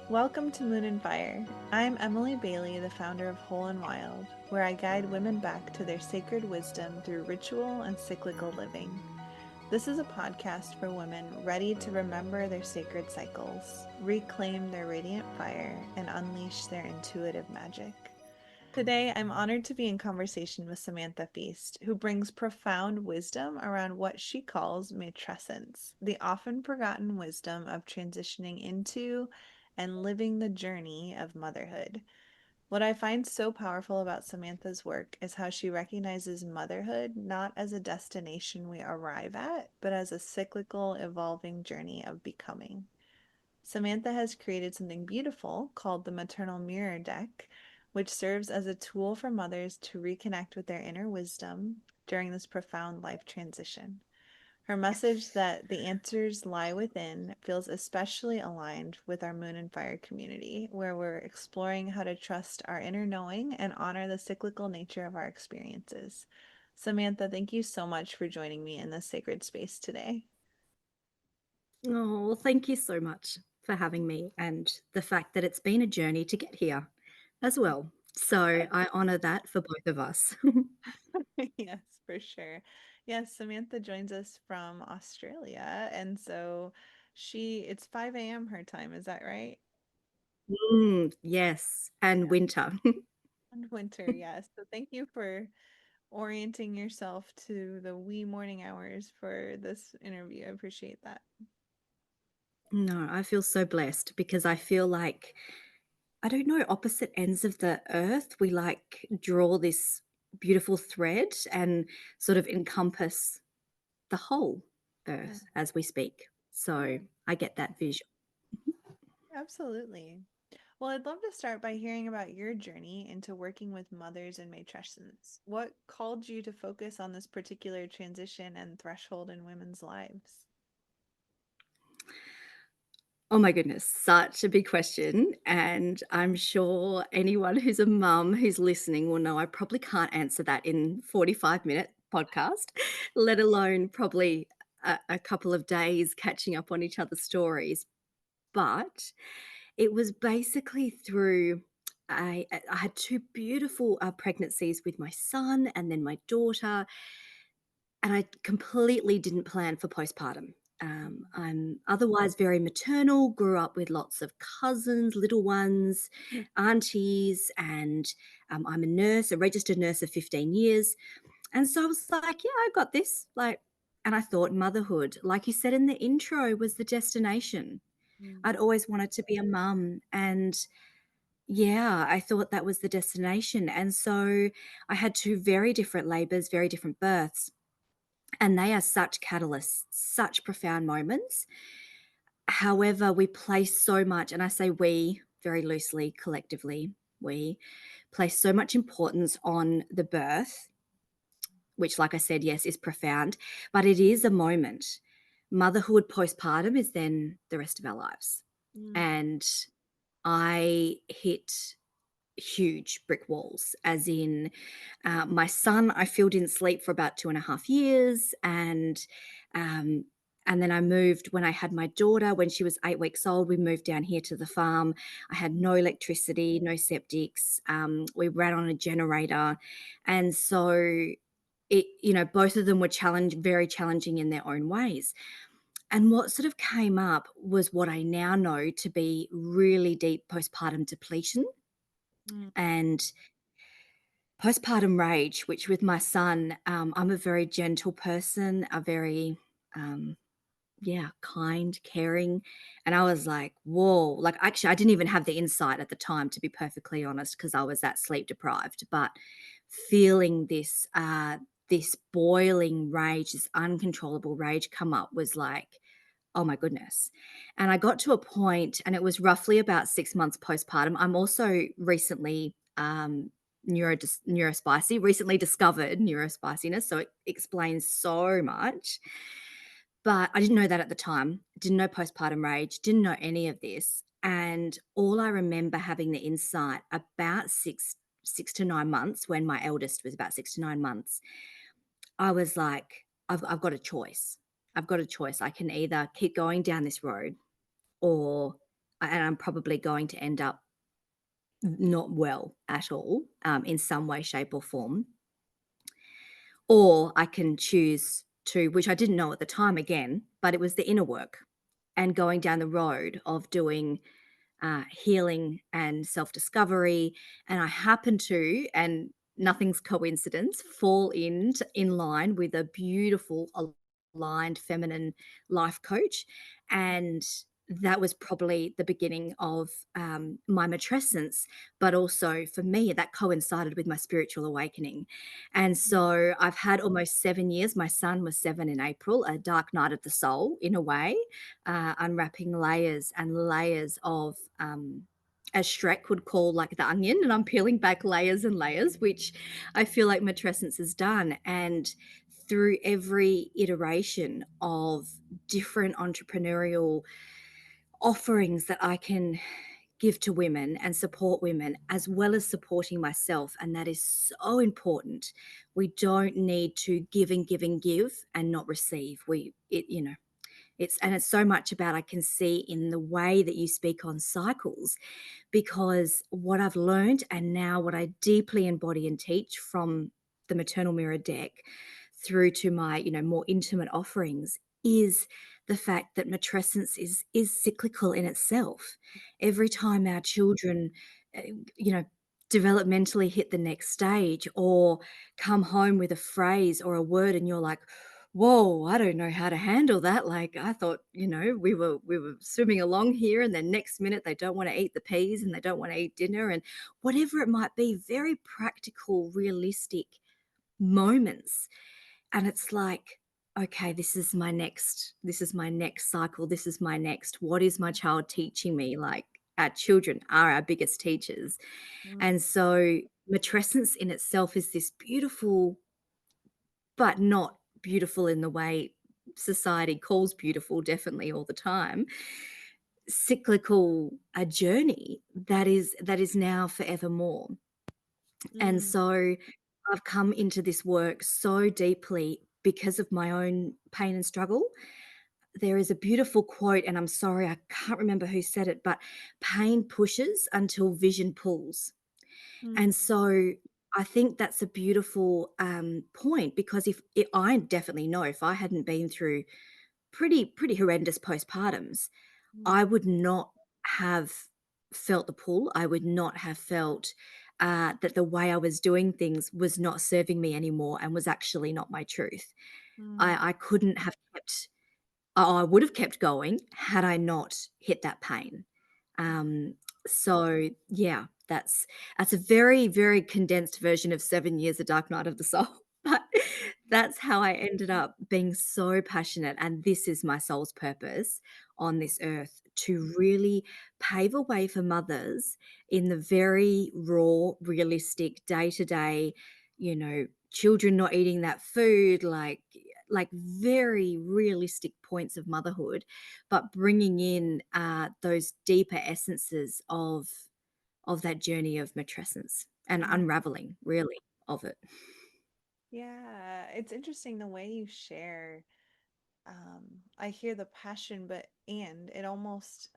Welcome to Moon and Fire. I'm Emily Bailey, the founder of Whole and Wild, where I guide women back to their sacred wisdom through ritual and cyclical living. This is a podcast for women ready to remember their sacred cycles, reclaim their radiant fire, and unleash their intuitive magic. Today, I'm honored to be in conversation with Samantha Feast, who brings profound wisdom around what she calls matrescence, the often forgotten wisdom of transitioning into and living the journey of motherhood. What I find so powerful about Samantha's work is how she recognizes motherhood not as a destination we arrive at, but as a cyclical, evolving journey of becoming. Samantha has created something beautiful called the Maternal Mirror Deck, which serves as a tool for mothers to reconnect with their inner wisdom during this profound life transition. Her message that the answers lie within feels especially aligned with our Moon and Fire community, where we're exploring how to trust our inner knowing and honor the cyclical nature of our experiences. Samantha, thank you so much for joining me in this sacred space today. Oh, well, thank you so much for having me and the fact that it's been a journey to get here as well. So I honor that for both of us. Yes, for sure. Yes, Samantha joins us from Australia, and so it's 5 a.m. her time, is that right? Yes, and winter. And winter, yes. So thank you for orienting yourself to the wee morning hours for this interview. I appreciate that. No, I feel so blessed because I feel like, I don't know, opposite ends of the earth, we like draw this beautiful thread and sort of encompass the whole Yeah, earth as we speak. yeah, So I get that vision. absolutely. Well, I'd love to start by hearing about your journey into working with mothers and matrescence. What called you to focus on this particular transition and threshold in women's lives? Oh my goodness, such a big question. And I'm sure anyone who's a mum who's listening will know I probably can't answer that in 45-minute podcast, let alone probably a couple of days catching up on each other's stories. But it was basically through I had two beautiful pregnancies with my son and then my daughter, and I completely didn't plan for postpartum. I'm otherwise very maternal, grew up with lots of cousins, little ones, aunties, and I'm a nurse, a registered nurse of 15 years. And so I was like, yeah, I got this. And I thought motherhood, like you said in the intro, was the destination. Mm. I'd always wanted to be a mum. And yeah, I thought that was the destination. And so I had two very different labors, very different births, and they are such catalysts, such profound moments. However, we place so much, and I say we very loosely, collectively, we place so much importance on the birth, which, like I said, yes, is profound, but it is a moment. Motherhood postpartum is then the rest of our lives. Mm. And I hit huge brick walls, as in my son, I filled in sleep for about 2.5 years. Um, and then I moved when I had my daughter, when she was 8 weeks old. We moved down here to the farm. I had no electricity, no septics. We ran on a generator. And so both of them were very challenging in their own ways. And what sort of came up was what I now know to be really deep postpartum depletion Mm. and postpartum rage, which with my son, I'm a very gentle person, a very, um, yeah, kind, caring. And I was like, whoa, like actually, I didn't even have the insight at the time, to be perfectly honest, because I was that sleep deprived. But feeling this boiling rage, this uncontrollable rage come up was like, oh my goodness. And I got to a point, and it was roughly about 6 months postpartum. I'm also recently neurospicy, recently discovered neurospiciness. So it explains so much. But I didn't know that at the time, didn't know postpartum rage, didn't know any of this. And all I remember having the insight about six to 9 months, when my eldest was about 6 to 9 months, I was like, I've got a choice. I've got a choice. I can either keep going down this road, or and I'm probably going to end up not well at all, in some way, shape, or form. Or I can choose to, which I didn't know at the time again, but it was the inner work and going down the road of doing healing and self discovery. And I happen to, and nothing's coincidence, fall in line with a beautiful, aligned feminine life coach. And that was probably the beginning of my matrescence, but also for me, that coincided with my spiritual awakening. And so I've had almost 7 years. My son was 7 in April, a dark night of the soul, in a way, unwrapping layers and layers of, as Shrek would call, like the onion, and I'm peeling back layers and layers, which I feel like Matrescence has done. And through every iteration of different entrepreneurial offerings that I can give to women and support women, as well as supporting myself. And that is so important. We don't need to give and give and give and not receive. It's so much about, I can see in the way that you speak on cycles, because what I've learned and now what I deeply embody and teach from the Maternal Mirror Deck through to my, more intimate offerings, is the fact that matrescence is cyclical in itself. Every time our children, uh, you know, developmentally hit the next stage or come home with a phrase or a word and you're like, whoa, I don't know how to handle that. Like, I thought, we were swimming along here, and then next minute they don't want to eat the peas and they don't want to eat dinner, and whatever it might be, very practical, realistic moments. And it's like, okay, this is my next cycle. This is my next, what is my child teaching me? Like, our children are our biggest teachers. Mm, And so matrescence in itself is this beautiful, but not beautiful in the way society calls beautiful, definitely all the time, cyclical, a journey that is now forevermore. And mm, so I've come into this work so deeply because of my own pain and struggle. There is a beautiful quote, and I'm sorry, I can't remember who said it, but pain pushes until vision pulls. mm, And so I think that's a beautiful point, because if I definitely know, if I hadn't been through pretty horrendous postpartums, mm, I would not have felt the pull. I would not have felt that the way I was doing things was not serving me anymore and was actually not my truth. mm, I couldn't have kept I would have kept going had I not hit that pain. Um, so yeah, that's a very, very condensed version of 7 years, A Dark Night of the Soul. But that's how I ended up being so passionate, and this is my soul's purpose on this earth, to really pave a way for mothers in the very raw, realistic, day-to-day, children not eating that food, like very realistic points of motherhood, but bringing in those deeper essences of that journey of matrescence and mm. unraveling, really, of it. Yeah, it's interesting the way you share. I hear the passion, but and it almost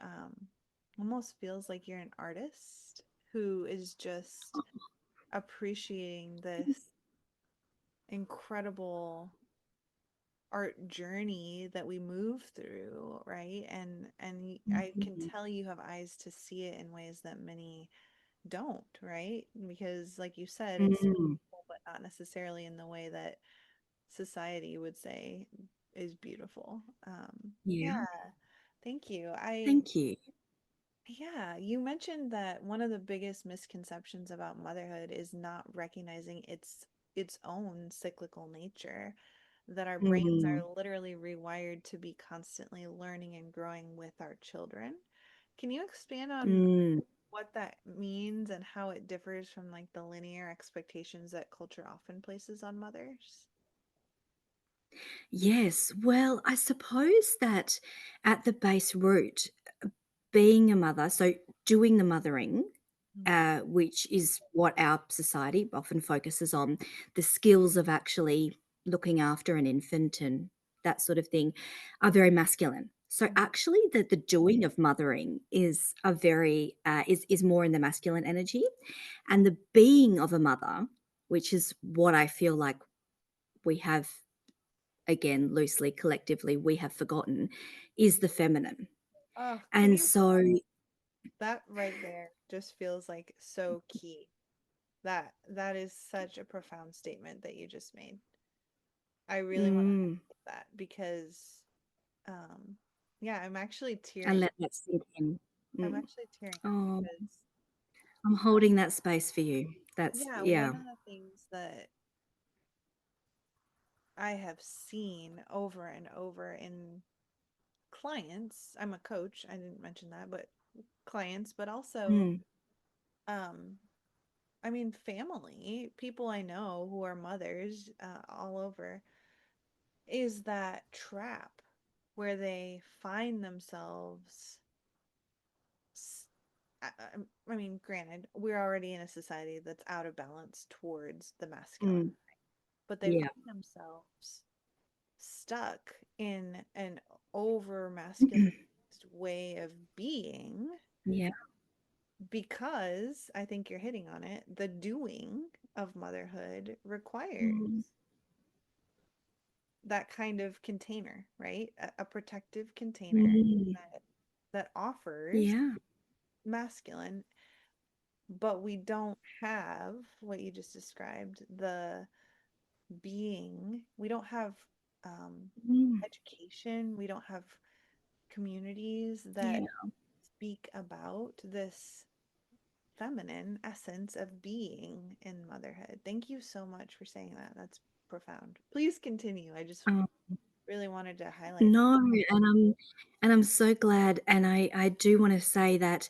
feels like you're an artist who is just appreciating this incredible art journey that we move through, right? I can Mhm. tell you have eyes to see it in ways that many don't, right? Because like you said, it's Mm, beautiful, but not necessarily in the way that society would say is beautiful. Yeah, yeah, thank you. thank you. Yeah, you mentioned that one of the biggest misconceptions about motherhood is not recognizing its own cyclical nature, that our brains Mm, are literally rewired to be constantly learning and growing with our children. Can you expand on mm. what that means and how it differs from like the linear expectations that culture often places on mothers? Yes, well, I suppose that at the base root, being a mother, so doing the mothering, Mm, which is what our society often focuses on, the skills of actually looking after an infant and that sort of thing, are very masculine. So Mhm. actually the doing of mothering is a very is more in the masculine energy, and the being of a mother, which is what I feel like we have, again, loosely, collectively, we have forgotten, is the feminine. Oh, can And you so that right there just feels like so key. That is such a profound statement that you just made. I really want to mm, highlight that because um yeah, I'm actually and tearing. let that sink in. I'm Mm. actually tearing up Oh, because I'm holding that space for you. That's yeah, yeah. one of the things that I have seen over and over in clients, I'm a coach, I didn't mention that, but clients, but also Mm, um I mean family, people I know who are mothers all over, is that trap where they find themselves s- I mean, granted, we're already in a society that's out of balance towards the masculine, mm, but they yeah. find themselves stuck in an over masculinized way of being Yeah. because I think you're hitting on it. The doing of motherhood requires Mm, that kind of container, right? A protective container mm, that offers yeah. masculine, but we don't have what you just described, the being. We don't have um, Mm, education. We don't have communities that yeah. speak about this feminine essence of being in motherhood. Thank you so much for saying that. That's profound. Please continue. I just Um, really wanted to highlight that. no, and I'm so glad, and I do wanna say that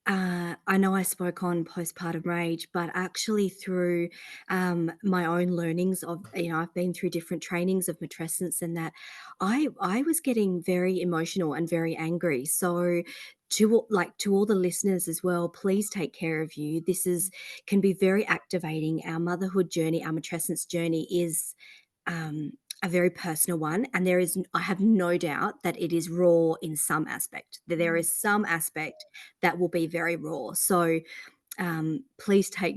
I know I spoke on postpartum rage, but actually through my own learnings of, I've been through different trainings of matrescence, and that I was getting very emotional and very angry. So to all the listeners as well, please take care of you. This is can be very activating. Our motherhood journey, our matrescence journey is a very personal one, and I have no doubt that it is raw in some aspect. That there Mm, is some aspect that will be very raw. So please take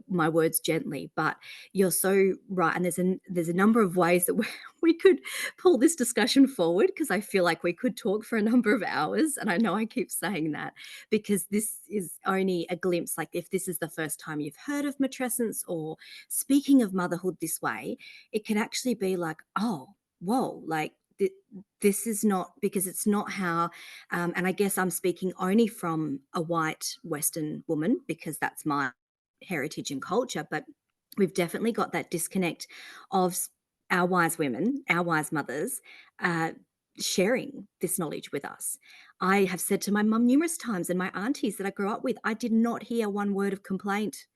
my words gently, but you're so right, and there's a number of ways that we could pull this discussion forward, because I feel like we could talk for a number of hours, and I know I keep saying that because this is only a glimpse. Like, if this is the first time you've heard of matrescence or speaking of motherhood this way, it can actually be like, oh, whoa, like this is not, because it's not how, and I guess I'm speaking only from a white Western woman because that's my heritage and culture, but we've definitely got that disconnect of our wise women, our wise mothers, uh, sharing this knowledge with us. I have said to my mum numerous times, and my aunties that I grew up with, I did not hear one word of complaint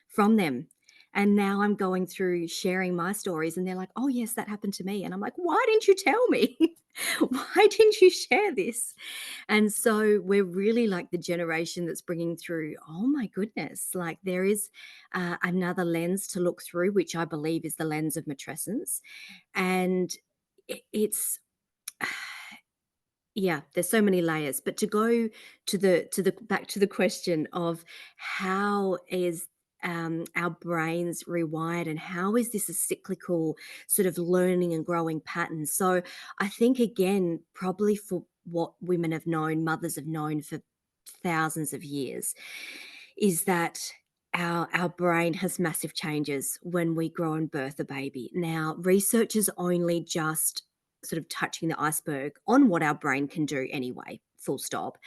from them. And now I'm going through sharing my stories, and they're like, oh, yes, that happened to me. And I'm like, why didn't you tell me? Why didn't you share this? And so we're really like the generation that's bringing through, oh my goodness, like there is another lens to look through, which I believe is the lens of matrescence. And it's, yeah, there's so many layers. But to go to the back to the question of how is our brains rewired, and how is this a cyclical sort of learning and growing pattern? So I think, again, probably for what women have known, mothers have known for thousands of years, is that our brain has massive changes when we grow and birth a baby. Now, research is only just sort of touching the iceberg on what our brain can do anyway, full stop.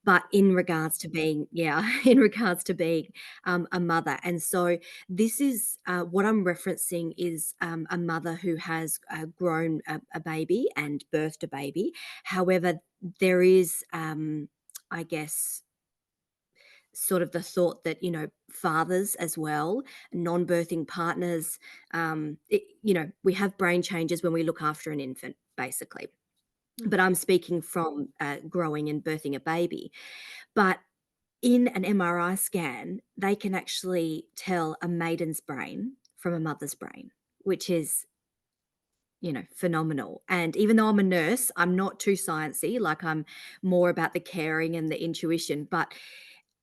But in regards to being, yeah, in regards to being a mother. And so this is what I'm referencing is a mother who has grown a baby and birthed a baby. However, there is, I guess, sort of the thought that, fathers as well, non-birthing partners, we have brain changes when we look after an infant, basically. mm, But I'm speaking from growing and birthing a baby. But in an MRI scan, they can actually tell a maiden's brain from a mother's brain, which is phenomenal. And even though I'm a nurse, I'm not too sciencey, like I'm more about the caring and the intuition. But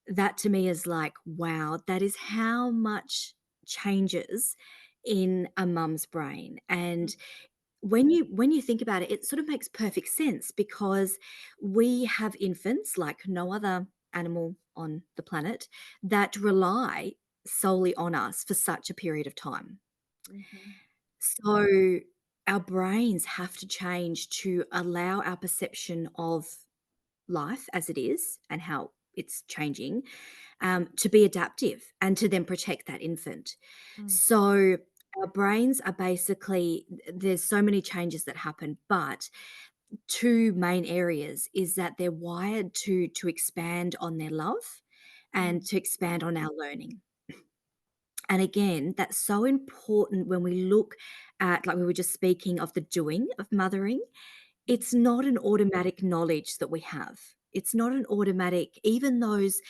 that to me is like, wow, that is how much changes in a mum's brain. And when you think about it, it sort of makes perfect sense because we have infants like no other animal on the planet that rely solely on us for such a period of time. Mm-hmm. So our brains have to change to allow our perception of life as it is and how it's changing, to be adaptive and to then protect that infant. So our brains are basically, there's so many changes that happen, but two main areas is that they're wired to expand on their love and Mm-hmm. to expand on our learning. And again, that's so important when we look at, like we were just speaking of the doing of mothering. It's not an automatic knowledge that we have. It's not an automatic, even those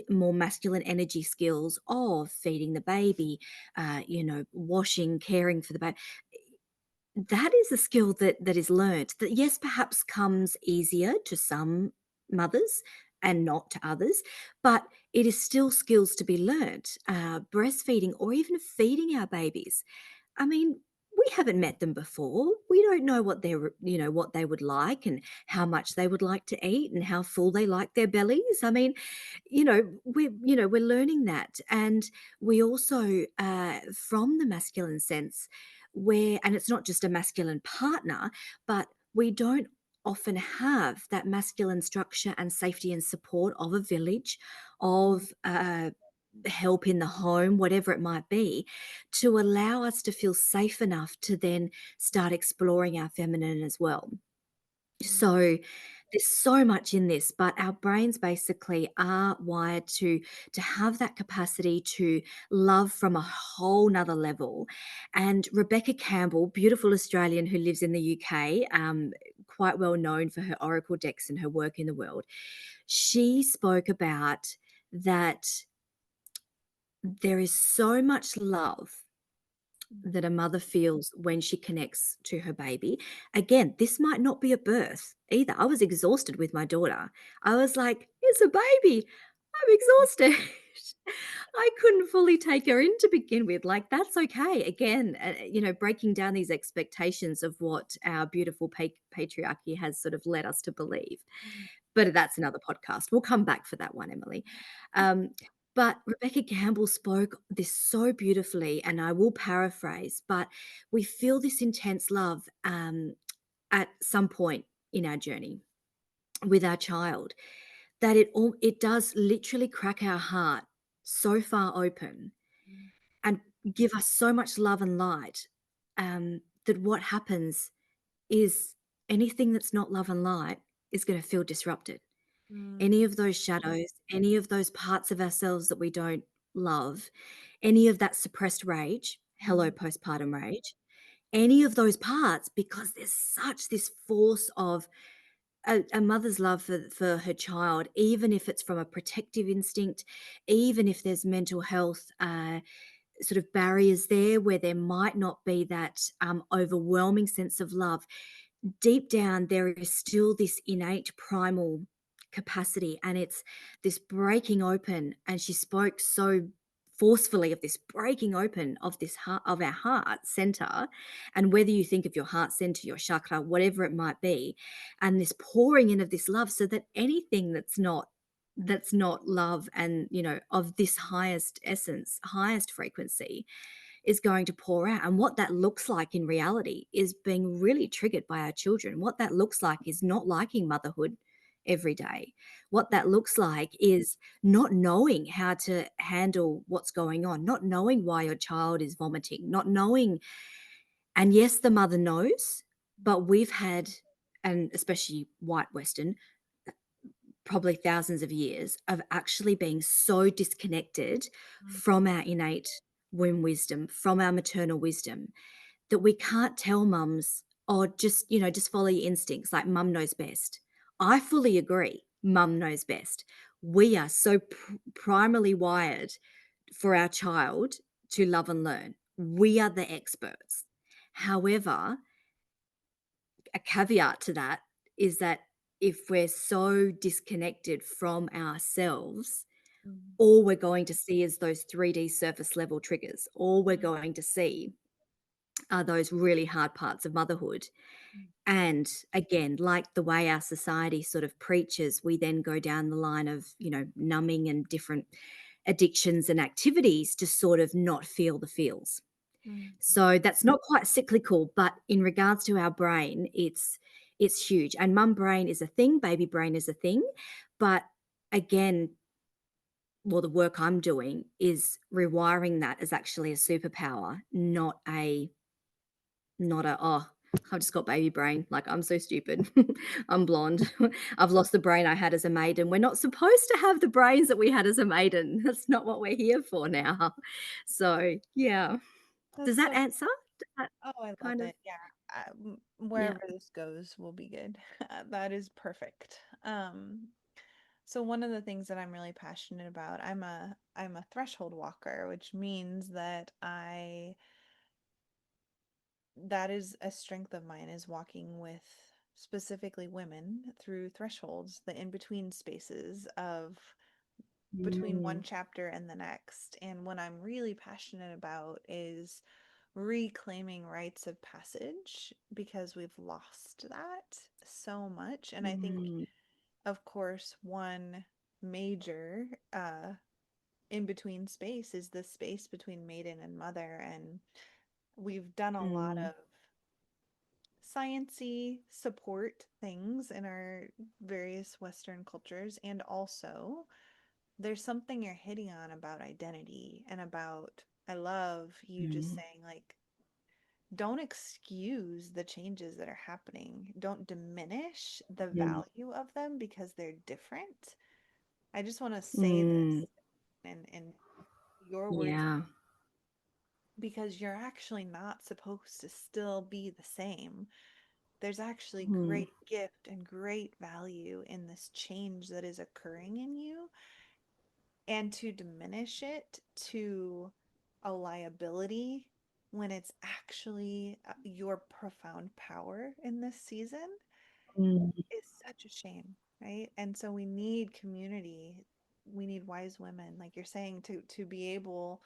more masculine energy skills of feeding the baby, washing, caring for the baby. That is a skill that is learnt. That yes, perhaps comes easier to some mothers and not to others, but it is still skills to be learnt. Breastfeeding or even feeding our babies, I mean, we haven't met them before. We don't know what what they would like and how much they would like to eat and how full they like their bellies. I mean, we're learning that, and we also, from the masculine sense, where, and it's not just a masculine partner, but we don't often have that masculine structure and safety and support of a village, of help in the home, whatever it might be, to allow us to feel safe enough to then start exploring our feminine as well. So there's so much in this, but our brains basically are wired to have that capacity to love from a whole nother level. And Rebecca Campbell, beautiful Australian who lives in the UK, quite well known for her oracle decks and her work in the world, she spoke about that there is so much love that a mother feels when she connects to her baby. Again, this might not be a birth either. I was exhausted with my daughter. I was like, it's a baby. I'm exhausted. I couldn't fully take her in to begin with. Like, that's okay. Again, breaking down these expectations of what our beautiful patriarchy has sort of led us to believe. But that's another podcast. We'll come back for that one, Emily. Um, but Rebecca Campbell spoke this so beautifully, and I will paraphrase, but we feel this intense love at some point in our journey with our child that it does literally crack our heart so far open and give us so much love and light, that what happens is anything that's not love and light is going to feel disrupted. Any of those shadows, any of those parts of ourselves that we don't love, any of that suppressed rage, hello, postpartum rage, any of those parts, because there's such this force of a mother's love for her child, even if it's from a protective instinct, even if there's mental health sort of barriers there where there might not be that overwhelming sense of love. Deep down, there is still this innate primal capacity, and it's this breaking open. And she spoke so forcefully of this breaking open of this heart, of our heart center, and whether you think of your heart center, your chakra, whatever it might be, and this pouring in of this love, so that anything that's not love and of this highest essence, highest frequency, is going to pour out. And what that looks like in reality is being really triggered by our children. What that looks like is not liking motherhood every day. What that looks like is not knowing how to handle what's going on, not knowing why your child is vomiting, not knowing. And yes, the mother knows, but we've had, and especially white Western, probably thousands of years of actually being so disconnected from our innate womb wisdom, from our maternal wisdom, that we can't tell mums, or just follow your instincts, like mum knows best. I fully agree. Mum knows best. We are so primarily wired for our child to love and learn. We are the experts. However, a caveat to that is that if we're so disconnected from ourselves, Mm, all we're going to see is those 3D surface level triggers. All we're mm, going to see are those really hard parts of motherhood. mm, And again, like the way our society sort of preaches, we then go down the line of, numbing and different addictions and activities to sort of not feel the feels. mm, So that's not quite cyclical, but in regards to our brain, it's huge. And mum brain is a thing, baby brain is a thing. But again, well, the work I'm doing is rewiring that as actually a superpower, not a oh, I've just got baby brain. Like I'm so stupid. I'm blonde. I've lost the brain I had as a maiden. We're not supposed to have the brains that we had as a maiden. That's not what we're here for now. So yeah. Does That's that so answer? Does that Oh, I love kind of it. Yeah. yeah. Wherever this goes will be good. That is perfect. So one of the things that I'm really passionate about, I'm a threshold walker, which means that I that is a strength of mine is walking with specifically women through thresholds, the in-between spaces of between one Mm, chapter and the next. And what I'm really passionate about is reclaiming rites of passage because we've lost that so much. And I think, mm, of course, one major in between space is the space between maiden and mother. And we've done a lot mm, of sciency support things in our various Western cultures. And also, there's something you're hitting on about identity and about, I love you just mm, saying, like, don't excuse the changes that are happening. Don't diminish the mm, value of them because they're different. I just want to say mm. this in your words Yeah. because you're actually not supposed to still be the same. There's actually Mm, great gift and great value in this change that is occurring in you, and to diminish it to a liability when it's actually your profound power in this season mm, is such a shame, right? And so we need community. We need wise women, like you're saying, to be able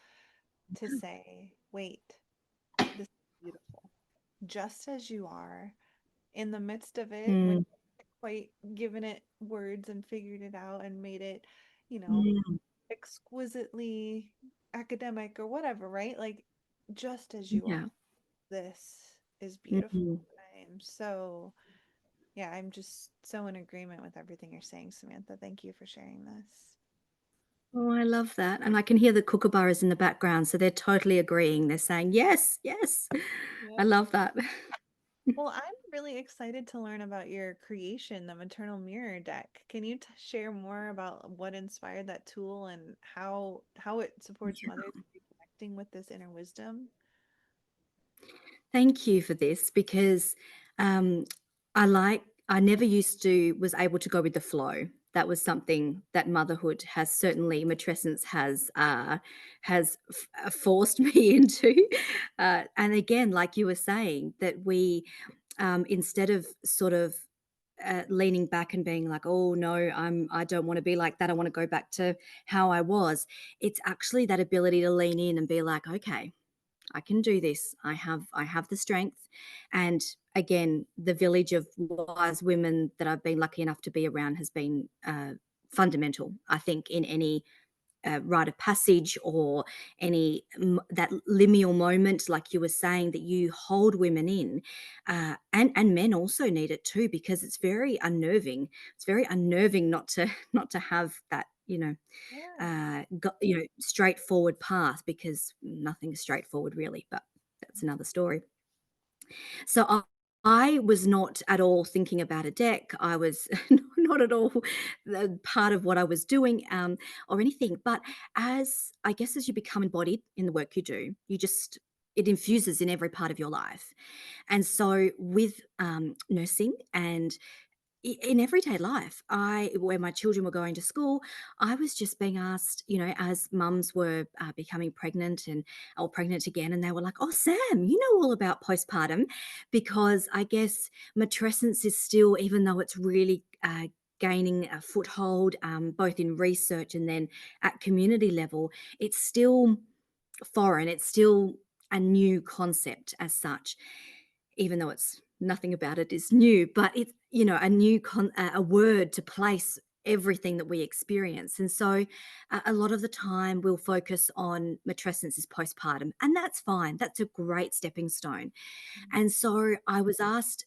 to say, wait, this is beautiful. Just as you are, in the midst of it, when mm, you haven't quite given it words and figured it out and made it, you know, mm. exquisitely academic or whatever, right? Like, just as you are, Yeah. this is beautiful. Mhm. I am so, yeah, I'm just so in agreement with everything you're saying, Samantha. Thank you for sharing this. Oh, I love that, and I can hear the kookaburras in the background, so they're totally agreeing. They're saying, "Yes, yes." I Yep. love that. Well, I'm really excited to learn about your creation, the Maternal Mirror Deck. Can you share more about what inspired that tool and how it supports mothers reconnecting with this inner wisdom? Thank you for this because um, I never used to was able to go with the flow. That was something that motherhood has certainly matrescence has forced me into. And again, like you were saying, that we instead of sort of leaning back and being like, "Oh no, I don't want to be like that. I want to go back to how I was." It's actually that ability to lean in and be like, "Okay, I can do this. I have the strength." And again, the village of wise women that I've been lucky enough to be around has been fundamental, I think, in any rite of passage or any that liminal moment, like you were saying, that you hold women in, and men also need it too because it's very unnerving. It's very unnerving not to not to have that. Yeah. Straightforward path because nothing is straightforward really, but that's another story. So I was not at all thinking about a deck. I was not at all part of what I was doing or anything. But as you become embodied in the work you do, it infuses in every part of your life. And so with nursing and in everyday life, where my children were going to school, I was just being asked, as mums were becoming pregnant and or pregnant again, and they were like, "Oh, Sam, you know all about postpartum," because I guess matrescence is still, even though it's really gaining a foothold, both in research and then at community level, it's still foreign. It's still a new concept as such, even though it's nothing about it is new, but it's, a new a word to place everything that we experience. And so a lot of the time we'll focus on matrescence as postpartum, and that's fine. That's a great stepping stone. And so I was asked,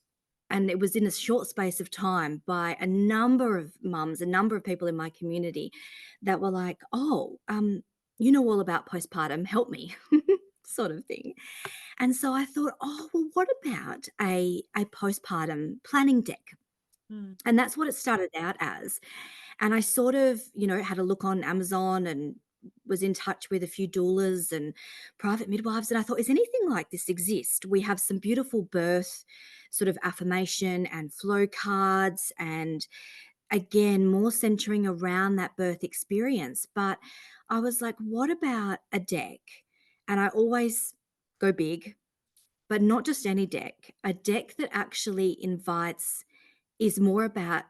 and it was in a short space of time, by a number of mums, a number of people in my community that were like, "Oh, you know all about postpartum, help me," sort of thing. And so I thought, "Oh, well, what about a postpartum planning deck?" Mm. And that's what it started out as. And I sort of, had a look on Amazon and was in touch with a few doulas and private midwives. And I thought, is anything like this exist? We have some beautiful birth sort of affirmation and flow cards, and again, more centering around that birth experience. But I was like, what about a deck? And I always go big, but not just any deck, a deck that actually invites, is more about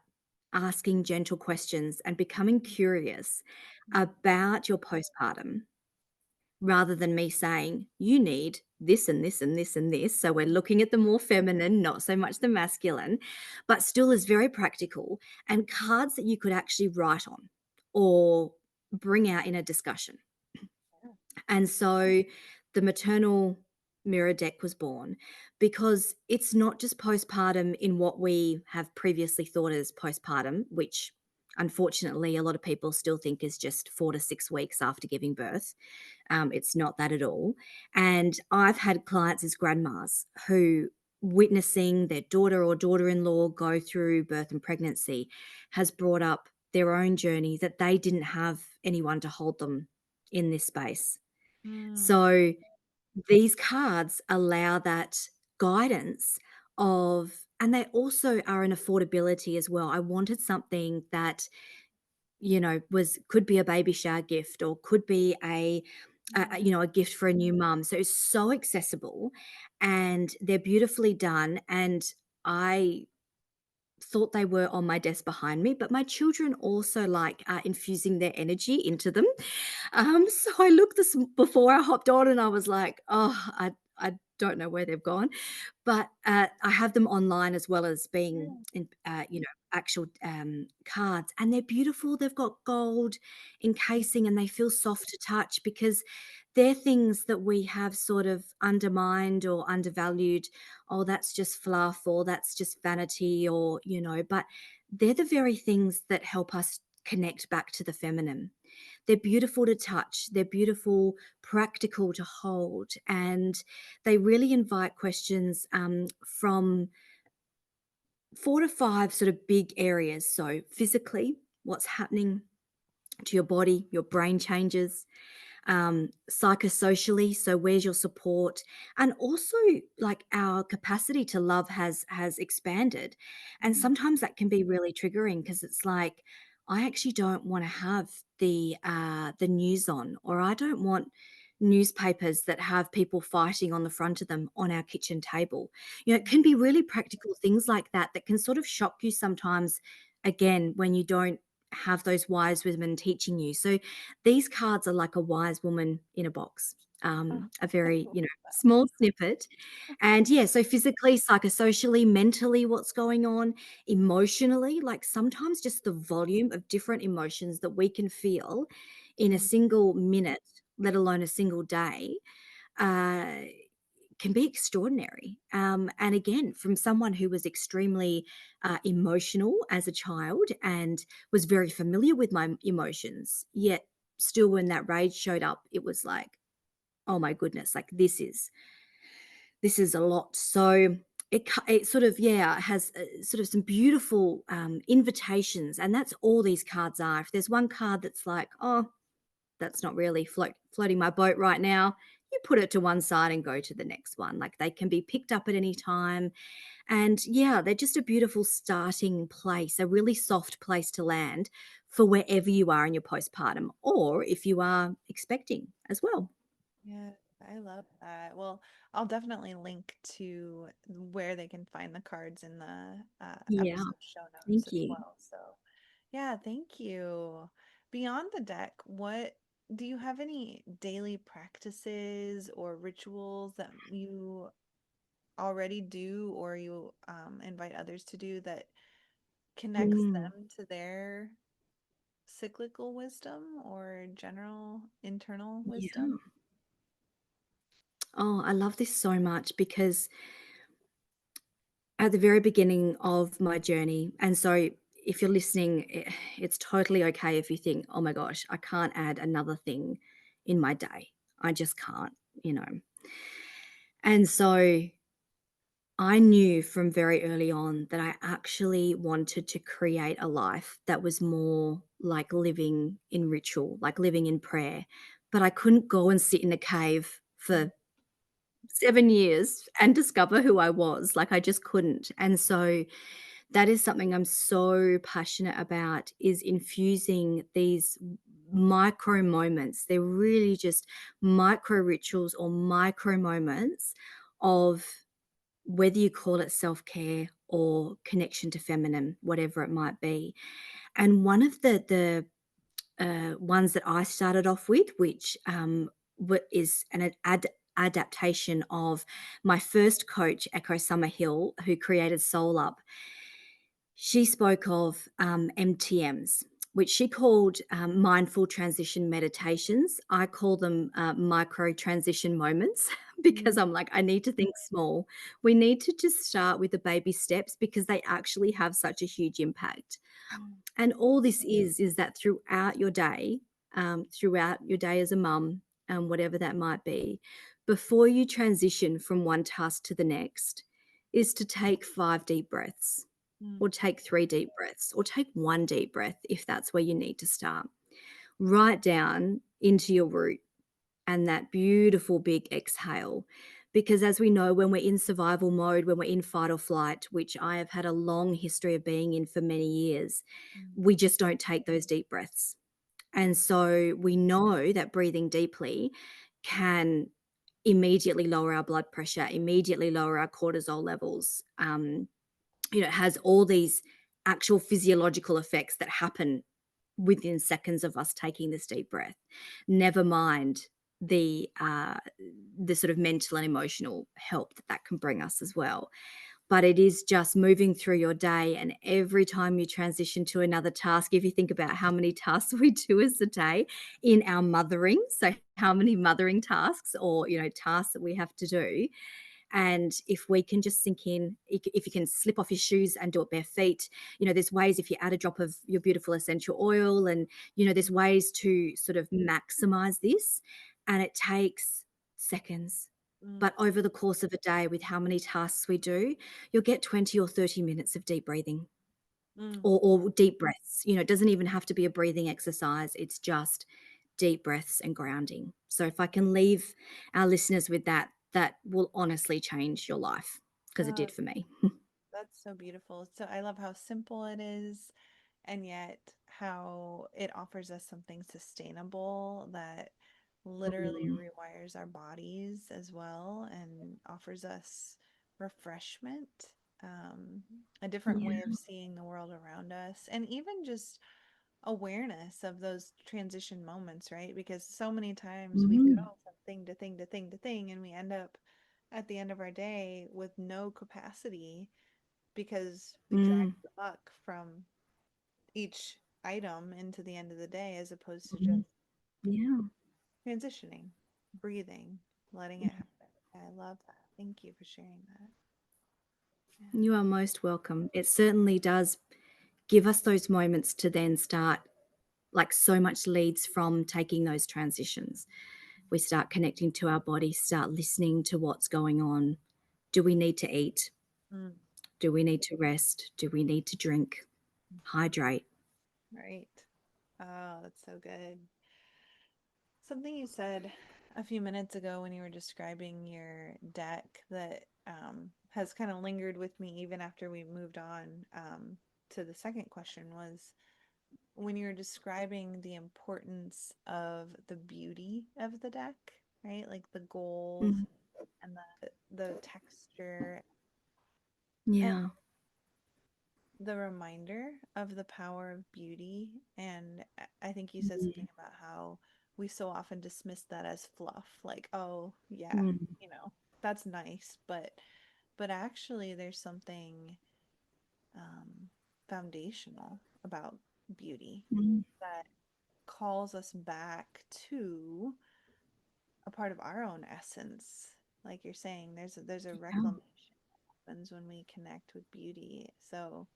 asking gentle questions and becoming curious about your postpartum, rather than me saying, you need this and this and this and this. So we're looking at the more feminine, not so much the masculine, but still is very practical, and cards that you could actually write on or bring out in a discussion. And so the maternal mirror deck was born, because it's not just postpartum in what we have previously thought as postpartum, which unfortunately a lot of people still think is just 4 to 6 weeks after giving birth. It's not that at all. And I've had clients as grandmas who, witnessing their daughter or daughter in law go through birth and pregnancy, has brought up their own journey, that they didn't have anyone to hold them in this space. Mm. So these cards allow that guidance of, and they also are an affordability as well. I wanted something that, was, could be a baby shower gift, or could be a gift for a new mum. So it's so accessible, and they're beautifully done. And I thought they were on my desk behind me, but my children also like infusing their energy into them. So I looked this before I hopped on, and I was like, oh, I don't know where they've gone. But I have them online as well as being Yeah. in, actual cards, and they're beautiful. They've got gold encasing, and they feel soft to touch, because they're things that we have sort of undermined or undervalued. Oh, that's just fluff, or that's just vanity, or, but they're the very things that help us connect back to the feminine. They're beautiful to touch, they're beautiful, practical to hold, and they really invite questions from 4 to 5 sort of big areas. So, physically, what's happening to your body, your brain changes, psychosocially, so where's your support, and also like our capacity to love has expanded. And Mm. sometimes that can be really triggering, because it's like, I actually don't want to have the news on, or I don't want newspapers that have people fighting on the front of them on our kitchen table. It can be really practical things like that that can sort of shock you sometimes, again, when you don't have those wise women teaching you. So these cards are like a wise woman in a box, Oh, a I very, love that. small snippet. And yeah, so physically, psychosocially, mentally, what's going on, emotionally, like sometimes just the volume of different emotions that we can feel in a Mm. single minute, let alone a single day, uh, can be extraordinary. And again, from someone who was extremely emotional as a child and was very familiar with my emotions, yet still when that rage showed up, it was like, oh my goodness, like this is a lot. So it sort of, yeah, has sort of some beautiful invitations, and that's all these cards are. If there's one card that's like, oh, that's not really floating my boat right now, you put it to one side and go to the next one. Like, they can be picked up at any time. And yeah, they're just a beautiful starting place, a really soft place to land for wherever you are in your postpartum, or if you are expecting as well. Yeah, I love that. Well, I'll definitely link to where they can find the cards in the Yeah, episode show notes thank as you. well. So, yeah, thank you. Beyond the deck, what do you have any daily practices or rituals that you already do or you invite others to do that connects Mm, them to their cyclical wisdom or general internal yeah. wisdom? Oh, I love this so much because at the very beginning of my journey, and so if you're listening, it's totally okay if you think, oh my gosh, I can't add another thing in my day. I just can't, you know. And so I knew from very early on that I actually wanted to create a life that was more like living in ritual, like living in prayer. But I couldn't go and sit in a cave Mm, for 7 years and discover who I was. Like, I just couldn't. And so that is something I'm so passionate about, is infusing these micro moments. They're really just micro rituals or micro moments of, whether you call it self-care or connection to feminine, whatever it might be. And one of the ones that I started off with, which is an adaptation of my first coach, Echo Summerhill, who created Soul Up. She spoke of MTMs, which she called mindful transition meditations. I call them micro transition moments because mm, I'm like, I need to think small. We need to just start with the baby steps because they actually have such a huge impact. mm, And all this is that throughout your day as a mum, whatever that might be, before you transition from one task to the next, is to take 5 deep breaths, mm, or take 3 deep breaths, or take 1 deep breath if that's where you need to start. Right down into your root and that beautiful big exhale. Because as we know, when we're in survival mode, when we're in fight or flight, which I have had a long history of being in for many years, mm, we just don't take those deep breaths. And so we know that breathing deeply can immediately lower our blood pressure, immediately lower our cortisol levels. It has all these actual physiological effects that happen within seconds of us taking this deep breath. Never mind the sort of mental and emotional help that that can bring us as well. But it is just moving through your day, and every time you transition to another task, if you think about how many tasks we do as a day in our mothering, so how many mothering tasks, or tasks that we have to do, and if we can just sink in, if you can slip off your shoes and do it bare feet, there's ways, if you add a drop of your beautiful essential oil, and, there's ways to sort of maximize this. And it takes seconds. mm, But over the course of a day, with how many tasks we do, you'll get 20 or 30 minutes of deep breathing, mm. or deep breaths. It doesn't even have to be a breathing exercise. It's just deep breaths and grounding. So if I can leave our listeners with that, that will honestly change your life, because it Oh, did for me. that's so beautiful. So I love how simple it is, and yet how it offers us something sustainable that literally Mm, rewires our bodies as well and offers us refreshment, um, a different way of yeah. seeing the world around us, and even just awareness of those transition moments, right? Because so many times we Mm, go from thing to thing to thing to thing, and we end up at the end of our day with no capacity because we dragged mm, the buck from each item into the end of the day as opposed to just mm. Yeah, transitioning, breathing, letting it happen. I love that. Thank you for sharing that. Yeah. you are most welcome. It certainly does give us those moments to then start, like, so much leads from taking those transitions. We start connecting to our body, start listening to what's going on. Do we need to eat? Mm, Do we need to rest? Do we need to drink? Hydrate. right. Oh, that's so good. Something you said a few minutes ago when you were describing your deck that has kind of lingered with me even after we moved on to the second question was when you're describing the importance of the beauty of the deck, right? Like the gold Mm, and the texture and yeah. the reminder of the power of beauty. And I think you said Mm, something about how we so often dismiss that as fluff, like, oh, yeah, mm, you know, that's nice, but actually there's something foundational about beauty mm, that calls us back to a part of our own essence. Like you're saying, there's a yeah. reclamation that happens when we connect with beauty. So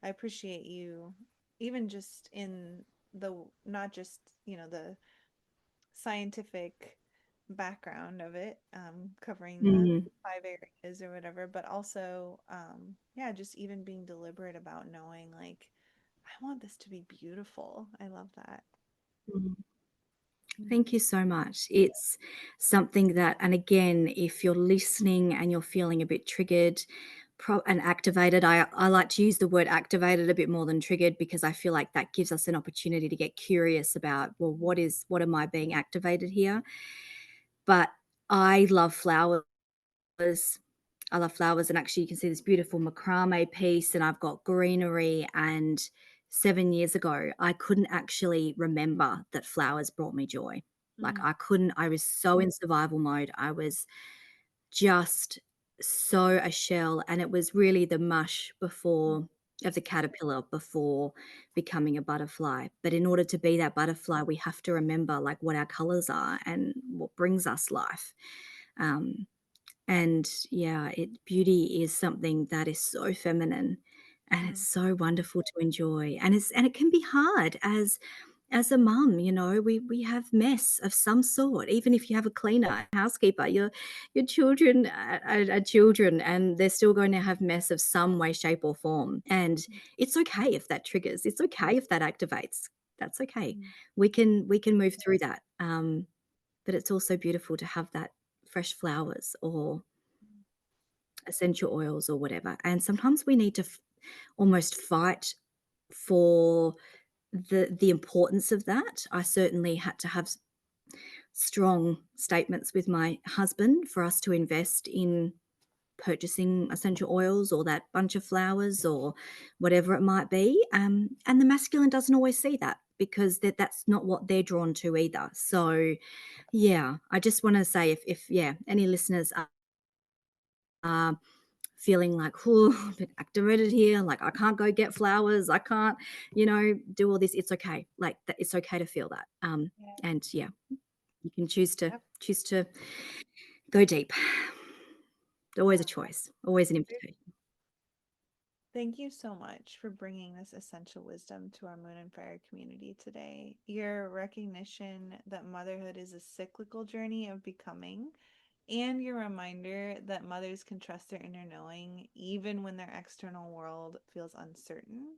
I appreciate you, even just in the not just the scientific background of it, covering the Mm, 5 areas or whatever, but also, yeah, just even being deliberate about knowing, like, I want this to be beautiful. I love that. mm. Thank Mhm. you so much. It's something that, and again, if you're listening and you're feeling a bit triggered and activated, I like to use the word activated a bit more than triggered because I feel like that gives us an opportunity to get curious about, well, what am I being activated here? But I love flowers. I love flowers, and actually, you can see this beautiful macrame piece, and I've got greenery. And 7 years ago, I couldn't actually remember that flowers brought me joy. Like, Mm, I couldn't, I was so in survival mode. I was just so a shell, and it was really the mush before of the caterpillar before becoming a butterfly. But in order to be that butterfly, we have to remember like what our colors are and what brings us life. Um, and yeah, beauty is something that is so feminine and it's mm, so wonderful to enjoy. And it can be hard as a mum, we have mess of some sort. Even if you have a cleaner, housekeeper, your children are children and they're still going to have mess of some way, shape, or form. And it's okay if that triggers. It's okay if that activates. That's okay. mm, We can move through that. But it's also beautiful to have that fresh flowers or essential oils or whatever. And sometimes we need to almost fight for the importance of that. I certainly had to have strong statements with my husband for us to invest in purchasing essential oils or that bunch of flowers or whatever it might be. And the masculine doesn't always see that because that's not what they're drawn to either. So yeah, I just want to say if yeah, any listeners are feeling like, oh, I've been activated here. Like, I can't go get flowers. I can't, do all this. It's okay. Like, it's okay to feel that. yeah, And yeah, you can choose to yep. choose to go deep. Always a Wow. choice. Always an invitation. Thank you so much for bringing this essential wisdom to our Moon and Fire community today. Your recognition that motherhood is a cyclical journey of becoming, and your reminder that mothers can trust their inner knowing even when their external world feels uncertain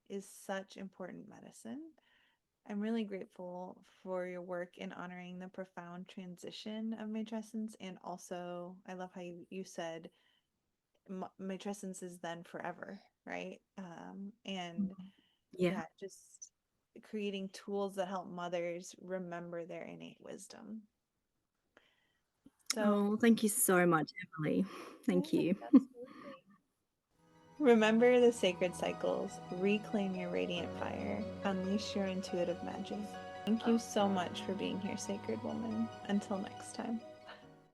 is such important medicine. I'm really grateful for your work in honoring the profound transition of matrescence, and also I love how you said matrescence is then forever, right? And Yeah. yeah, just creating tools that help mothers remember their innate wisdom. So, Oh, thank you so much, Emily. Thank yes, you. absolutely. Remember the sacred cycles, reclaim your radiant fire, unleash your intuitive magic. Thank you so much for being here, sacred woman. Until next time.